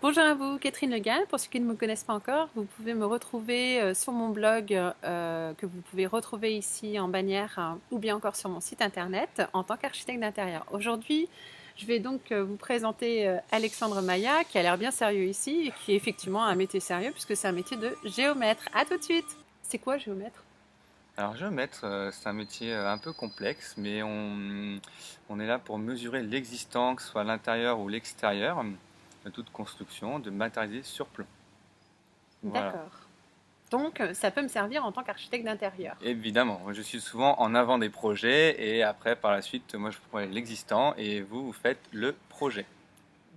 Bonjour à vous, Catherine Le Gall. Pour ceux qui ne me connaissent pas encore, vous pouvez me retrouver sur mon blog que vous pouvez retrouver ici en bannière ou bien encore sur mon site internet en tant qu'architecte d'intérieur. Aujourd'hui, je vais donc vous présenter Alexandre Maya qui a l'air bien sérieux ici et qui est effectivement un métier sérieux puisque c'est un métier de géomètre. À tout de suite. C'est quoi géomètre? Alors géomètre, c'est un métier un peu complexe, mais on est là pour mesurer l'existant, que ce soit à l'intérieur ou l'extérieur, de toute construction, de matérialiser sur plan. Voilà. D'accord. Donc, ça peut me servir en tant qu'architecte d'intérieur. Évidemment, moi, je suis souvent en avant des projets et après, par la suite, moi je prends l'existant et vous faites le projet.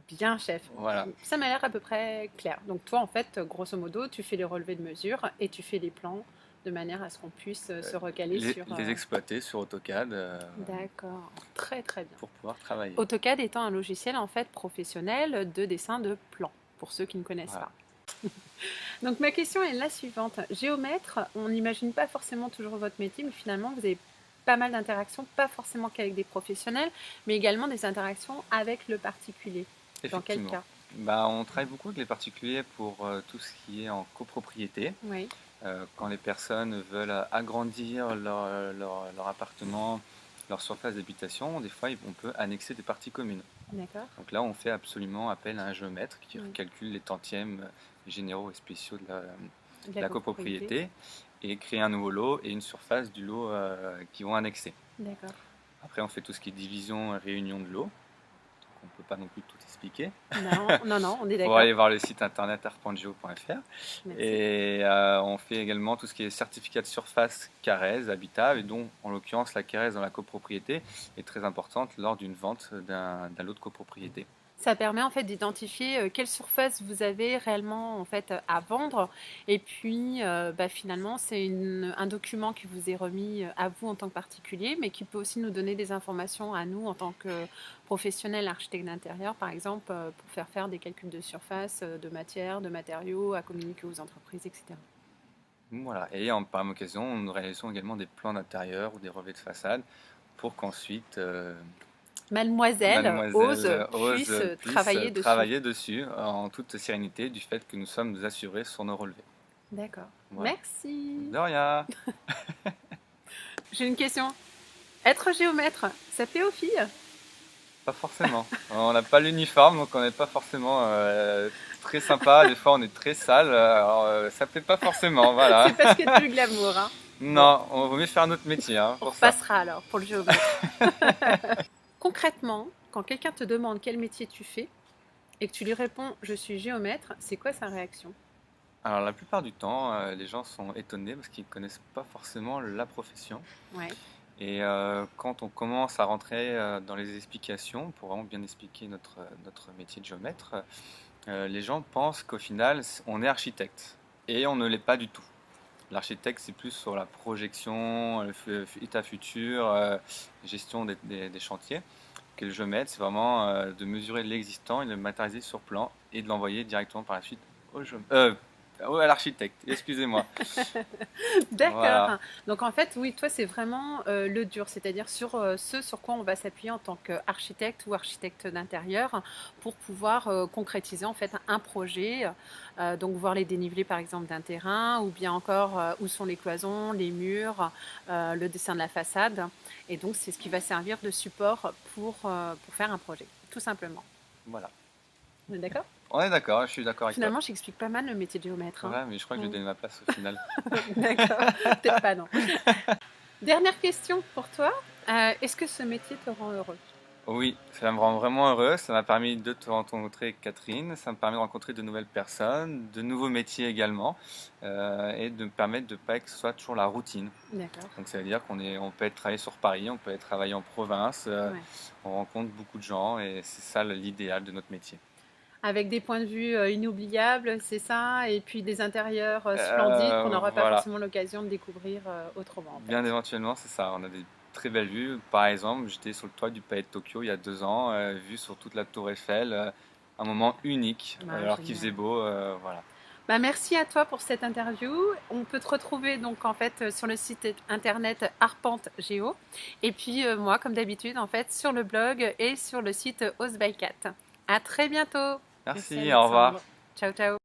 Bien, chef. Voilà. Ça m'a l'air à peu près clair. Donc toi, en fait, grosso modo, tu fais les relevés de mesure et tu fais les plans de manière à ce qu'on puisse se recaler sur... Les exploiter sur AutoCAD D'accord, très très bien. pour pouvoir travailler. AutoCAD étant un logiciel en fait professionnel de dessin de plans, pour ceux qui ne connaissent Voilà. pas. Donc ma question est la suivante. Géomètre, on n'imagine pas forcément toujours votre métier, mais finalement vous avez pas mal d'interactions, pas forcément qu'avec des professionnels, mais également des interactions avec le particulier. Dans quel Effectivement. cas? Bah, on travaille beaucoup avec les particuliers pour tout ce qui est en copropriété. Oui, Quand les personnes veulent agrandir leur appartement, leur surface d'habitation, des fois on peut annexer des parties communes. d'accord. Donc là, on fait absolument appel à un géomètre qui Oui. calcule les tantièmes généraux et spéciaux de De de la la copropriété. copropriété et créer un nouveau lot et une surface du lot qui vont annexer. D'accord. Après, on fait tout ce qui est division et réunion de lots. On ne peut pas non plus tout expliquer. Non, non, non, on est Faut d'accord. aller voir le site internet art.geo.fr. Merci. Et on fait également tout ce qui est certificat de surface Carrez habitable, et dont en l'occurrence la Carrez dans la copropriété est très importante lors d'une vente d'un lot de copropriété. Ça permet en fait d'identifier quelle surface vous avez réellement en fait à vendre. Et puis finalement, c'est un document qui vous est remis à vous en tant que particulier, mais qui peut aussi nous donner des informations à nous en tant que professionnels architectes d'intérieur, par exemple, pour faire des calculs de surface, de matière, de matériaux à communiquer aux entreprises, etc. Voilà. Et par occasion, nous réalisons également des plans d'intérieur ou des relevés de façade pour qu'ensuite Mademoiselle mademoiselle puisse ose puisse travailler dessus. travailler dessus en toute sérénité du fait que nous sommes assurés sur nos relevés. D'accord. Voilà. Merci. De rien. J'ai une question. Être géomètre, ça plaît aux filles? Pas forcément. On n'a pas l'uniforme, donc on n'est pas forcément très sympa. Des fois, on est très sale. Alors, ça plaît pas forcément, voilà. C'est pas ce qu'il y a de plus glamour, hein. Bon, Non, on vaut mieux faire un autre métier hein, on pour ça. repassera alors pour le géomètre. Concrètement, quand quelqu'un te demande quel métier tu fais et que tu lui réponds je suis géomètre, c'est quoi sa réaction? Alors, la plupart du temps, les gens sont étonnés parce qu'ils ne connaissent pas forcément la profession. Ouais, Et quand on commence à rentrer dans les explications, pour vraiment bien expliquer notre métier de géomètre, les gens pensent qu'au final, on est architecte. Et on ne l'est pas du tout. L'architecte, c'est plus sur la projection, état futur, gestion des chantiers. Que le géomètre, c'est vraiment de mesurer l'existant et de le matérialiser sur plan et de l'envoyer directement par la suite à l'architecte. Excusez-moi. Voilà. d'accord. Donc en fait, oui, toi, c'est vraiment le dur, c'est-à-dire sur ce sur quoi on va s'appuyer en tant qu'architecte ou architecte d'intérieur pour pouvoir concrétiser en fait un projet. Donc voir les dénivelés par exemple d'un terrain ou bien encore où sont les cloisons, les murs, le dessin de la façade. Et donc c'est ce qui va servir de support pour faire un projet, tout simplement. Voilà. On est d'accord? On est d'accord, je suis d'accord avec toi. Finalement, j'explique pas mal le métier de géomètre, hein. Ouais, mais je crois que je vais Mm. donner ma place au final. D'accord, peut-être pas, non. Dernière question pour toi. Est-ce que ce métier te rend heureux? Oui, ça me rend vraiment heureux. Ça m'a permis de te rencontrer, Catherine. Ça me permet de rencontrer de nouvelles personnes, de nouveaux métiers également, et de me permettre de pas que ce soit toujours la routine. D'accord. Donc ça veut dire on peut être travaillé sur Paris, on peut être travaillé en province. Ouais. On rencontre beaucoup de gens et c'est ça l'idéal de notre métier. Avec des points de vue inoubliables, c'est ça, et puis des intérieurs splendides qu'on n'aura pas Voilà. forcément l'occasion de découvrir autrement, en fait. Bien éventuellement, c'est ça. On a des très belles vues. Par exemple, j'étais sur le toit du Palais de Tokyo il y a 2 ans, vue sur toute la tour Eiffel. Un moment unique, Ah, alors qu'il faisait génial. beau. Voilà. Bah, merci à toi pour cette interview. On peut te retrouver donc en fait sur le site internet Arpente Géo, et puis moi, comme d'habitude, en fait, sur le blog et sur le site Ozbycat. À très bientôt. Merci Merci, au revoir. Alexandre. Ciao, ciao.